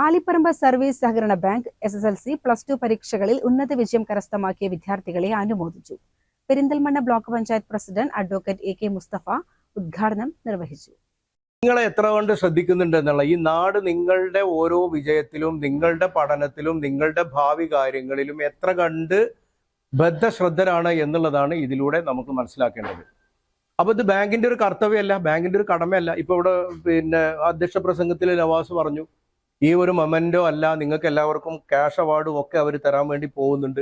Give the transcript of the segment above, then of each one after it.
Aliparamba service സഹകരണ bank SSLC +2 പരീക്ഷകളിൽ ഉന്നത വിജയം കരസ്ഥമാക്കിയ വിദ്യാർത്ഥികളെ അനുമോദിച്ചു. Perinthalmanna block panchayat president advocate AK Mustafa ഉദ്ഘാടനം നിർവഹിച്ചു. നിങ്ങളെ എത്ര കൊണ്ട് ശ്രദ്ധിക്കുന്നുണ്ടെന്നുള്ള ഈ നാട് നിങ്ങളുടെ ഓരോ വിജയത്തിലും നിങ്ങളുടെ പഠനത്തിലും നിങ്ങളുടെ ഭാവി കാര്യങ്ങളിലും എത്ര കണ്ട് ബദ്ധശ്രദ്ധരാണ് എന്നുള്ളതാണ് ഇതിലൂടെ നമുക്ക് മനസ്സിലാക്കേണ്ടത്. അപ്പോൾ ഇത് ബാങ്കിന്റെ ഒരു കർത്തവ്യമല്ല, ബാങ്കിന്റെ ഒരു കടമയല്ല. ഇപ്പൊ ഇവിടെ അധ്യക്ഷ പ്രസംഗത്തിൽ നവാസ് പറഞ്ഞു, ഈ ഒരു മൊമെന്റോ അല്ല, നിങ്ങൾക്ക് എല്ലാവർക്കും ക്യാഷ് അവാർഡും ഒക്കെ അവർ തരാൻ വേണ്ടി പോകുന്നുണ്ട്.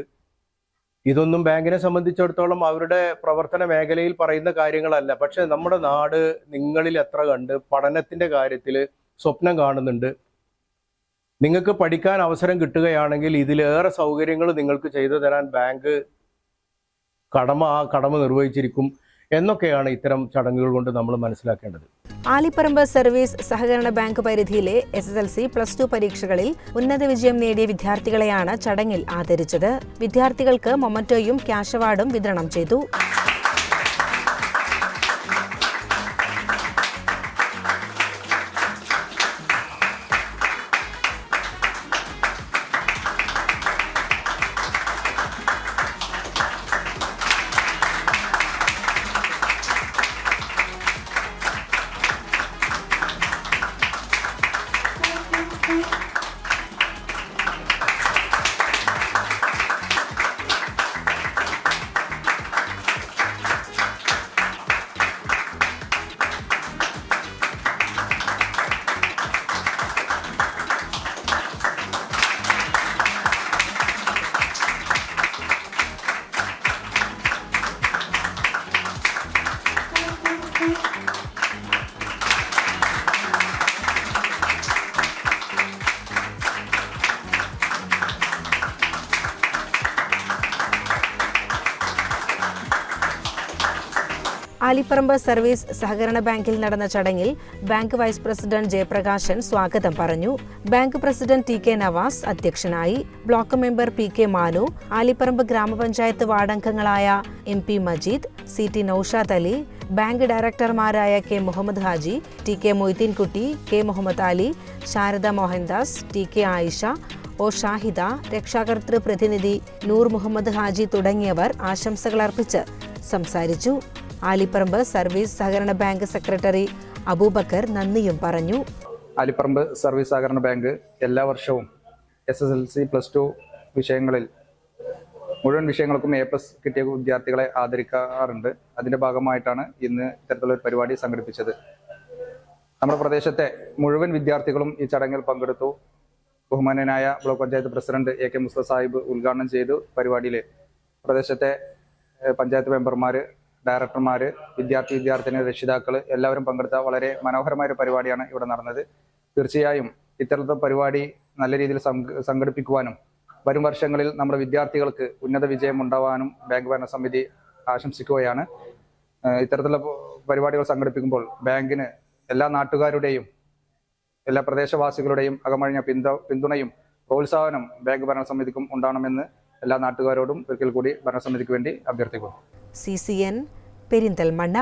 ഇതൊന്നും ബാങ്കിനെ സംബന്ധിച്ചിടത്തോളം അവരുടെ പ്രവർത്തന മേഖലയിൽ പറയുന്ന കാര്യങ്ങളല്ല. പക്ഷെ നമ്മുടെ നാട് നിങ്ങളിൽ എത്ര കണ്ട് പഠനത്തിന്റെ കാര്യത്തിൽ സ്വപ്നം കാണുന്നുണ്ട്. നിങ്ങൾക്ക് പഠിക്കാൻ അവസരം കിട്ടുകയാണെങ്കിൽ ഇതിലേറെ സൗകര്യങ്ങൾ നിങ്ങൾക്ക് ചെയ്തു തരാൻ ബാങ്ക് കടമ നിർവഹിച്ചിരിക്കും എന്നൊക്കെയാണ് ഇത്തരം ചടങ്ങുകൾ കൊണ്ട് നമ്മൾ മനസ്സിലാക്കേണ്ടത്. ആലിപ്പറമ്പ് സർവീസ് സഹകരണ ബാങ്ക് പരിധിയിലെ SSLC +2 പരീക്ഷകളിൽ ഉന്നത വിജയം നേടിയ വിദ്യാർത്ഥികളെയാണ് ചടങ്ങിൽ ആദരിച്ചത്. വിദ്യാർത്ഥികൾക്ക് മൊമന്റോയും ക്യാഷ് അവാർഡും വിതരണം ചെയ്തു. ആലിപ്പറമ്പ് സർവീസ് സഹകരണ ബാങ്കിൽ നടന്ന ചടങ്ങിൽ ബാങ്ക് വൈസ് പ്രസിഡന്റ് ജയപ്രകാശൻ സ്വാഗതം പറഞ്ഞു. ബാങ്ക് പ്രസിഡന്റ് TK നവാസ് അധ്യക്ഷനായി. Block member PK Manu, Alipparamba grama panchayat വാർഡംഗങ്ങളായ MP Majeed, CT Naushad Ali, bank ഡയറക്ടർമാരായ K Muhammad Haji, TK Moideenkutty, K Muhammad Ali, Sharada Mohandas, TK Ayisha, O Shahida, രക്ഷാകർതൃ പ്രതിനിധി നൂർ മുഹമ്മദ് ഹാജി തുടങ്ങിയവർ ആശംസകൾ അർപ്പിച്ച് സംസാരിച്ചു. ആലിപ്പറമ്പ് സർവീസ് സഹകരണ ബാങ്ക് സെക്രട്ടറി അബൂബക്കർ നന്ദിയും പറഞ്ഞു. ആലിപ്പറമ്പ് സർവീസ് സഹകരണ ബാങ്ക് എല്ലാ വർഷവും SSLC +2 വിഷയങ്ങളിൽ മുഴുവൻ വിഷയങ്ങൾക്കും A+ കിട്ടിയ വിദ്യാർത്ഥികളെ ആദരിക്കാറുണ്ട്. അതിന്റെ ഭാഗമായിട്ടാണ് ഇന്ന് ഇത്തരത്തിലുള്ള പരിപാടി സംഘടിപ്പിച്ചത്. നമ്മുടെ പ്രദേശത്തെ മുഴുവൻ വിദ്യാർത്ഥികളും ഈ ചടങ്ങിൽ പങ്കെടുത്തു. ബഹുമാന്യനായ block panchayat president AK Mustafa സാഹിബ് ഉദ്ഘാടനം ചെയ്തു. പരിപാടിയിൽ പ്രദേശത്തെ പഞ്ചായത്ത് മെമ്പർമാർ, ഡയറക്ടർമാര്, വിദ്യാർത്ഥിനി, രക്ഷിതാക്കൾ എല്ലാവരും പങ്കെടുത്ത വളരെ മനോഹരമായ ഒരു പരിപാടിയാണ് ഇവിടെ നടന്നത്. തീർച്ചയായും ഇത്തരത്തിലുള്ള പരിപാടി നല്ല രീതിയിൽ സംഘടിപ്പിക്കുവാനും വരും വർഷങ്ങളിൽ നമ്മുടെ വിദ്യാർത്ഥികൾക്ക് ഉന്നത വിജയം ഉണ്ടാവാനും ബാങ്ക് ഭരണസമിതി ആശംസിക്കുകയാണ്. ഇത്തരത്തിലുള്ള പരിപാടികൾ സംഘടിപ്പിക്കുമ്പോൾ ബാങ്കിന് എല്ലാ നാട്ടുകാരുടെയും എല്ലാ പ്രദേശവാസികളുടെയും അകമഴിഞ്ഞ പിന്തുണയും പ്രോത്സാഹനം ബാങ്ക് ഭരണസമിതിക്കും ഉണ്ടാകണമെന്ന് എല്ലാ നാട്ടുകാരോടും ഒരിക്കൽ കൂടി ഭരണസമിതിക്ക് വേണ്ടി അഭ്യർത്ഥിക്കുന്നു. CCN പെരിന്തൽമണ്ണ.